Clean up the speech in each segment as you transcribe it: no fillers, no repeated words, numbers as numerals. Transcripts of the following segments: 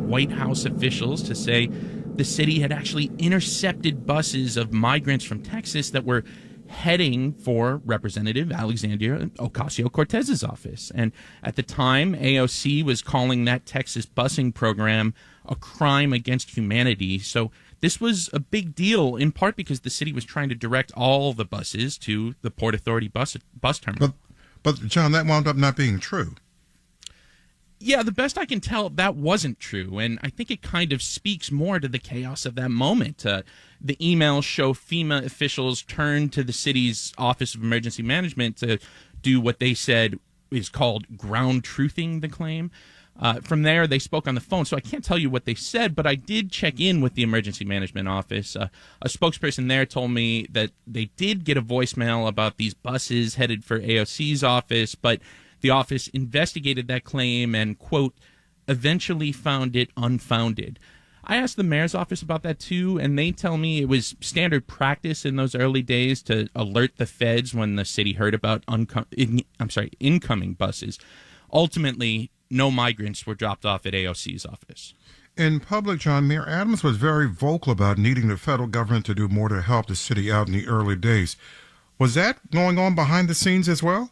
White House officials to say the city had actually intercepted buses of migrants from Texas that were heading for Representative Alexandria Ocasio-Cortez's office. And at the time, AOC was calling that Texas busing program a crime against humanity. So this was a big deal, in part because the city was trying to direct all the buses to the Port Authority bus terminal. But John, that wound up not being true. Yeah, the best I can tell, that wasn't true, and I think it kind of speaks more to the chaos of that moment. The emails show FEMA officials turned to the city's Office of Emergency Management to do what they said is called ground truthing the claim. From there, they spoke on the phone, so I can't tell you what they said, but I did check in with the Emergency Management Office. A spokesperson there told me that they did get a voicemail about these buses headed for AOC's office, but the office investigated that claim and, quote, eventually found it unfounded. I asked the mayor's office about that, too, and they tell me it was standard practice in those early days to alert the feds when the city heard about incoming buses. Ultimately, no migrants were dropped off at AOC's office. In public, John, Mayor Adams was very vocal about needing the federal government to do more to help the city out in the early days. Was that going on behind the scenes as well?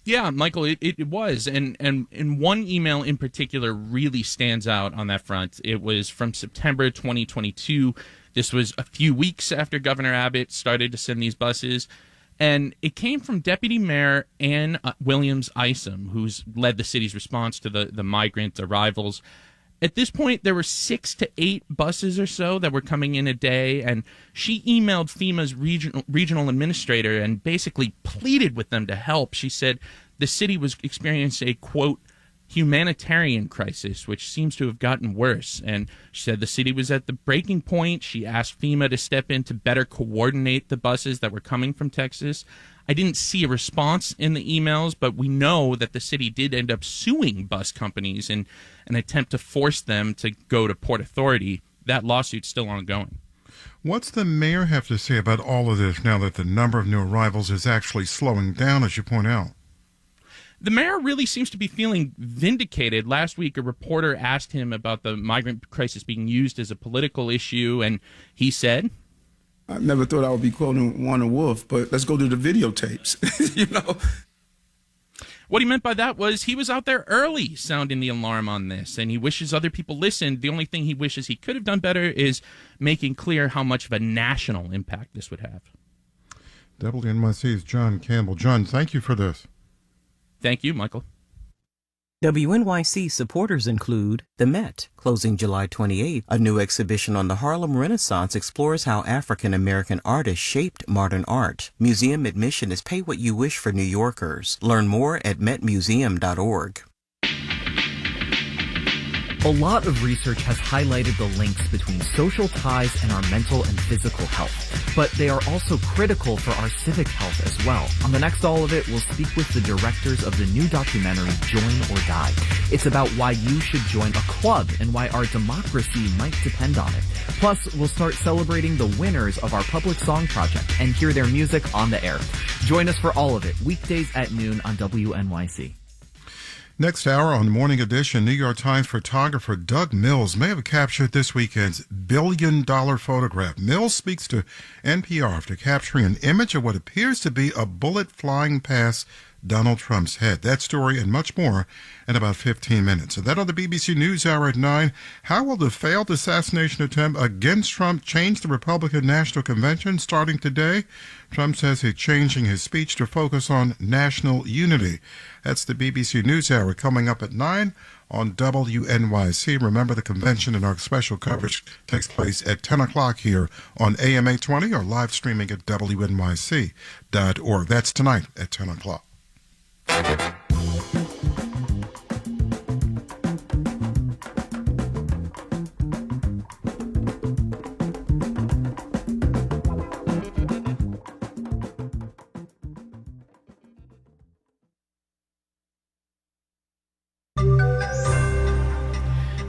Yeah, Michael, it was. And one email in particular really stands out on that front. It was from September 2022. This was a few weeks after Governor Abbott started to send these buses. And it came from Deputy Mayor Ann Williams Isom, who's led the city's response to the migrant arrivals. At this point, there were 6 to 8 buses or so that were coming in a day, and she emailed FEMA's regional administrator and basically pleaded with them to help. She said the city was experiencing a, quote, humanitarian crisis, which seems to have gotten worse. And she said the city was at the breaking point. She asked FEMA to step in to better coordinate the buses that were coming from Texas. I didn't see a response in the emails, but we know that the city did end up suing bus companies in an attempt to force them to go to Port Authority. That lawsuit's still ongoing. What's the mayor have to say about all of this now that the number of new arrivals is actually slowing down, as you point out? The mayor really seems to be feeling vindicated. Last week, a reporter asked him about the migrant crisis being used as a political issue, and he said, I never thought I would be quoting Warner Wolf, but let's go to the videotapes, you know. What he meant by that was he was out there early sounding the alarm on this, and he wishes other people listened. The only thing he wishes he could have done better is making clear how much of a national impact this would have. WNYC's John Campbell. John, thank you for this. Thank you, Michael. WNYC supporters include the Met, closing July 28th. A new exhibition on the Harlem Renaissance explores how African-American artists shaped modern art. Museum admission is pay what you wish for New Yorkers. Learn more at metmuseum.org. A lot of research has highlighted the links between social ties and our mental and physical health, but they are also critical for our civic health as well. On the next All of It, we'll speak with the directors of the new documentary Join or Die. It's about why you should join a club and why our democracy might depend on it. Plus, we'll start celebrating the winners of our Public Song Project and hear their music on the air. Join us for All of It, weekdays at noon on WNYC. Next hour on Morning Edition, New York Times photographer Doug Mills may have captured this weekend's billion-dollar photograph. Mills speaks to NPR after capturing an image of what appears to be a bullet flying past Donald Trump's head. That story and much more in about 15 minutes. So that on the BBC NewsHour at 9. How will the failed assassination attempt against Trump change the Republican National Convention starting today? Trump says he's changing his speech to focus on national unity. That's the BBC NewsHour coming up at 9 on WNYC. Remember, the convention and our special coverage takes place at 10 o'clock here on AM 820 or live streaming at WNYC.org. That's tonight at 10 o'clock.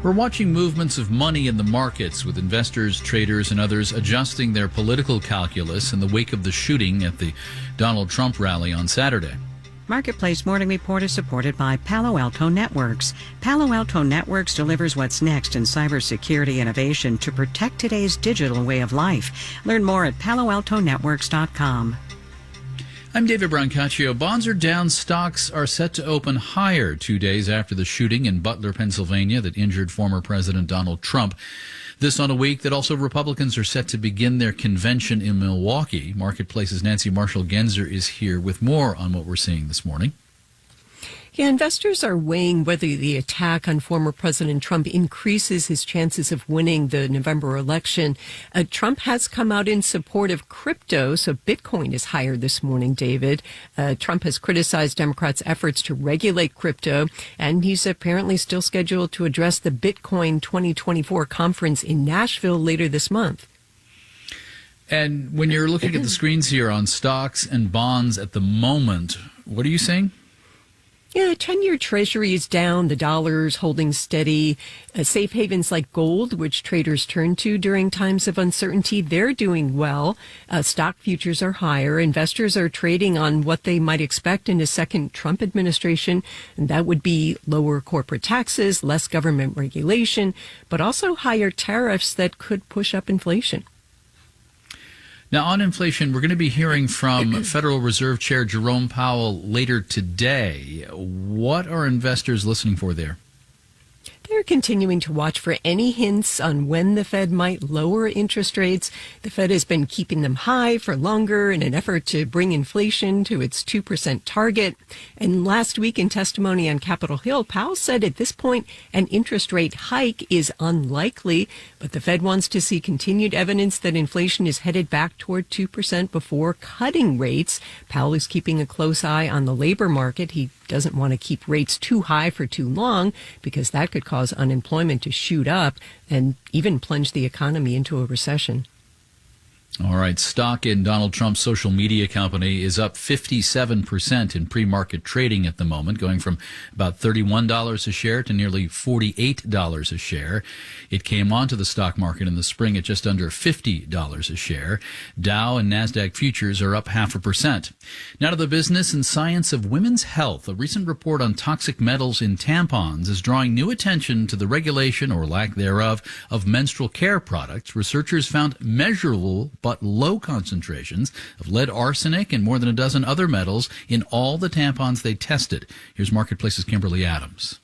We're watching movements of money in the markets, with investors, traders, and others adjusting their political calculus in the wake of the shooting at the Donald Trump rally on Saturday. Marketplace Morning Report is supported by Palo Alto Networks. Palo Alto Networks delivers what's next in cybersecurity innovation to protect today's digital way of life. Learn more at paloaltonetworks.com. I'm David Brancaccio. Bonds are down. Stocks are set to open higher 2 days after the shooting in Butler, Pennsylvania that injured former President Donald Trump. This on a week that also Republicans are set to begin their convention in Milwaukee. Marketplace's Nancy Marshall-Genzer is here with more on what we're seeing this morning. Yeah, investors are weighing whether the attack on former President Trump increases his chances of winning the November election. Trump has come out in support of crypto, so Bitcoin is higher this morning, David. Trump has criticized Democrats' efforts to regulate crypto, and he's apparently still scheduled to address the Bitcoin 2024 conference in Nashville later this month. And when you're looking at the screens here on stocks and bonds at the moment, what are you seeing? Yeah, 10-year Treasury is down. The dollar's holding steady. Safe havens like gold, which traders turn to during times of uncertainty, they're doing well. Stock futures are higher. Investors are trading on what they might expect in a second Trump administration, and that would be lower corporate taxes, less government regulation, but also higher tariffs that could push up inflation. Now, on inflation, we're going to be hearing from Federal Reserve Chair Jerome Powell later today. What are investors listening for there? They're continuing to watch for any hints on when the Fed might lower interest rates. The Fed has been keeping them high for longer in an effort to bring inflation to its 2% target. And last week in testimony on Capitol Hill, Powell said at this point an interest rate hike is unlikely, but the Fed wants to see continued evidence that inflation is headed back toward 2% before cutting rates. Powell is keeping a close eye on the labor market. He doesn't want to keep rates too high for too long because that could cause unemployment to shoot up and even plunge the economy into a recession. All right. Stock in Donald Trump's social media company is up 57% in pre-market trading at the moment, going from about $31 a share to nearly $48 a share. It came onto the stock market in the spring at just under $50 a share. Dow and NASDAQ futures are up 0.5%. Now to the business and science of women's health. A recent report on toxic metals in tampons is drawing new attention to the regulation, or lack thereof, of menstrual care products. Researchers found measurable but low concentrations of lead arsenic and more than a dozen other metals in all the tampons they tested. Here's Marketplace's Kimberly Adams.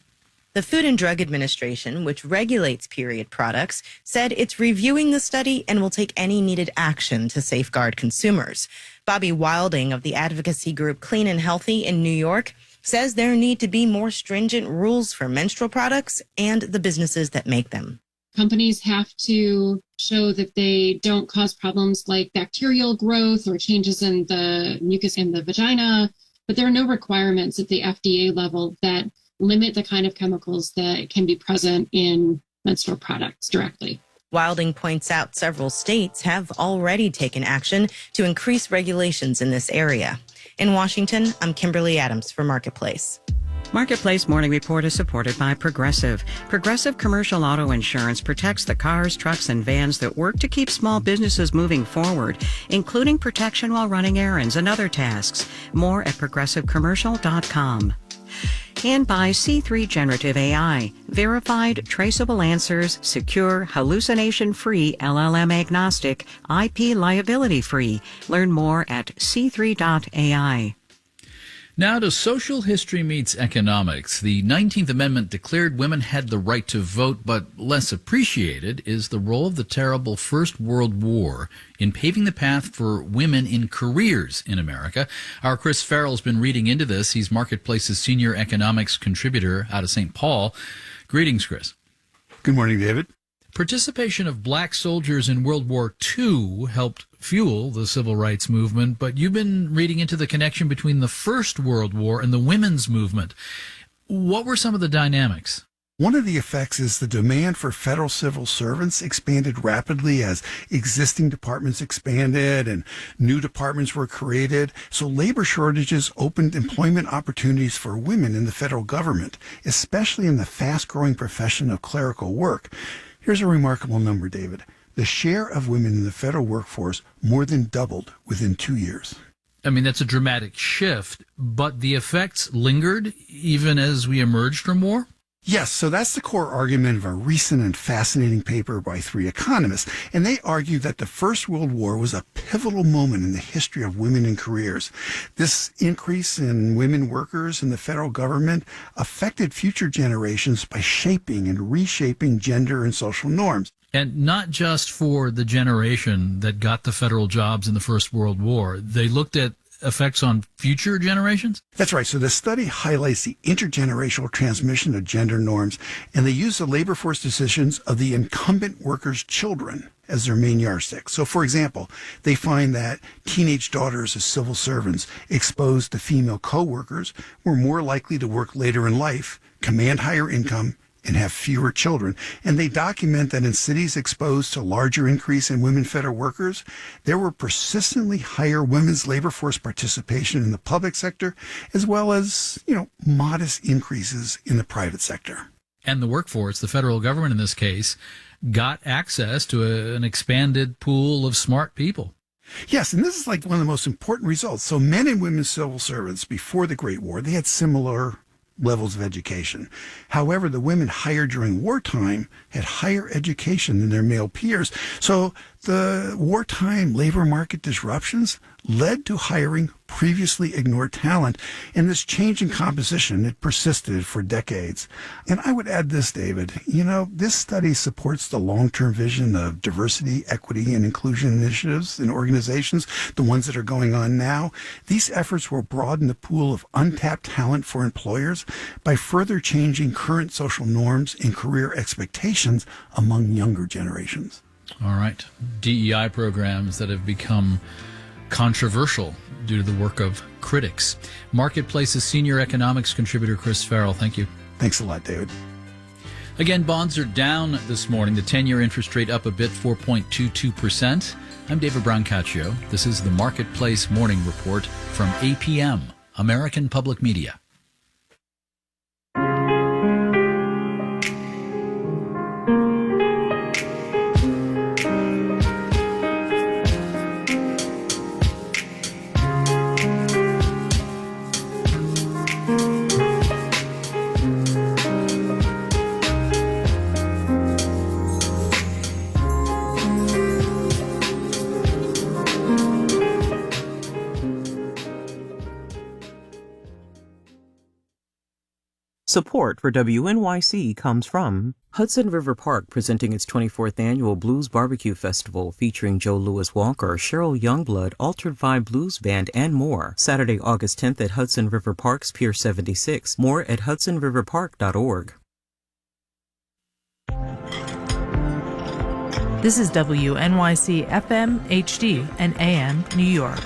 The Food and Drug Administration, which regulates period products, said it's reviewing the study and will take any needed action to safeguard consumers. Bobby Wilding of the advocacy group Clean and Healthy in New York says there need to be more stringent rules for menstrual products and the businesses that make them. Companies have to show that they don't cause problems like bacterial growth or changes in the mucus in the vagina, but there are no requirements at the FDA level that limit the kind of chemicals that can be present in menstrual products directly. Wilding points out several states have already taken action to increase regulations in this area. In Washington, I'm Kimberly Adams for Marketplace. Marketplace Morning Report is supported by Progressive. Progressive Commercial Auto Insurance protects the cars, trucks, and vans that work to keep small businesses moving forward, including protection while running errands and other tasks. More at progressivecommercial.com. And by C3 Generative AI. Verified, traceable answers, secure, hallucination-free, LLM-agnostic, IP liability-free. Learn more at c3.ai. Now to social history meets economics. The 19th Amendment declared women had the right to vote, but less appreciated is the role of the terrible First World War in paving the path for women in careers in America. Our Chris Farrell's been reading into this. He's Marketplace's senior economics contributor out of St. Paul. Greetings, Chris. Good morning, David. Participation of black soldiers in World War II helped fuel the civil rights movement, but you've been reading into the connection between the First World War and the women's movement. What were some of the dynamics? One of the effects is the demand for federal civil servants expanded rapidly as existing departments expanded and new departments were created. So labor shortages opened employment opportunities for women in the federal government, especially in the fast-growing profession of clerical work. Here's a remarkable number, David. The share of women in the federal workforce more than doubled within 2 years. I mean, that's a dramatic shift, but the effects lingered even as we emerged from war? Yes, so that's the core argument of a recent and fascinating paper by 3 economists. And they argue that the First World War was a pivotal moment in the history of women and careers. This increase in women workers in the federal government affected future generations by shaping and reshaping gender and social norms. And not just for the generation that got the federal jobs in the First World War. They looked at effects on future generations? That's right. So the study highlights the intergenerational transmission of gender norms, and they use the labor force decisions of the incumbent workers' children as their main yardstick. So, for example, they find that teenage daughters of civil servants exposed to female co-workers were more likely to work later in life, command higher income, and have fewer children. And they document that in cities exposed to larger increase in women federal workers, there were persistently higher women's labor force participation in the public sector, as well as, modest increases in the private sector. And the workforce, the federal government in this case, got access to an expanded pool of smart people. Yes, and this is like one of the most important results. So men and women civil servants before the Great War, they had similar levels of education. However, the women hired during wartime had higher education than their male peers. So the wartime labor market disruptions led to hiring previously ignored talent. And this change in composition, it persisted for decades. And I would add this, David, this study supports the long-term vision of diversity, equity, and inclusion initiatives in organizations, the ones that are going on now. These efforts will broaden the pool of untapped talent for employers by further changing current social norms and career expectations among younger generations. All right. DEI programs that have become controversial due to the work of critics. Marketplace's senior economics contributor Chris Farrell, thank you. Thanks a lot, David. Again, bonds are down this morning. The 10-year interest rate up a bit, 4.22%. I'm David Brancaccio. This is the Marketplace Morning Report from APM, American Public Media. Support for WNYC comes from Hudson River Park, presenting its 24th annual Blues Barbecue Festival featuring Joe Louis Walker, Cheryl Youngblood, Altered Vibe Blues Band, and more. Saturday, August 10th at Hudson River Park's Pier 76. More at hudsonriverpark.org. This is WNYC FM, HD, and AM, New York.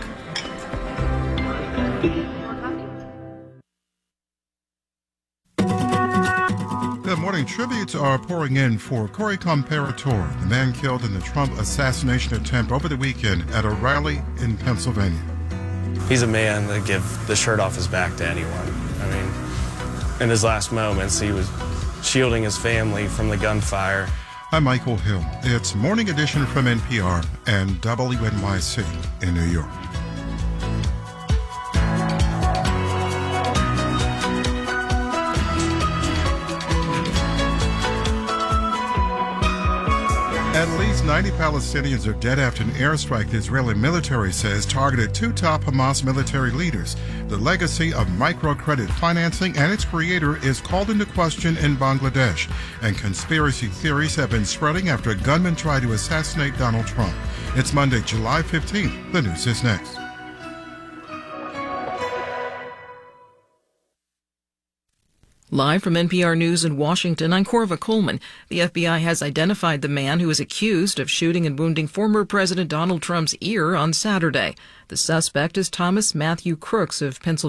Good morning. Tributes are pouring in for Corey Comparator, the man killed in the Trump assassination attempt over the weekend at a rally in Pennsylvania. He's a man that give the shirt off his back to anyone. I mean, in his last moments, he was shielding his family from the gunfire. I'm Michael Hill. It's Morning Edition from NPR and WNYC in New York. At least 90 Palestinians are dead after an airstrike the Israeli military says targeted 2 top Hamas military leaders. The legacy of microcredit financing and its creator is called into question in Bangladesh, and conspiracy theories have been spreading after a gunman tried to assassinate Donald Trump. It's Monday, July 15th. The news is next. Live from NPR News in Washington, I'm Corva Coleman. The FBI has identified the man who is accused of shooting and wounding former President Donald Trump's ear on Saturday. The suspect is Thomas Matthew Crooks of Pennsylvania.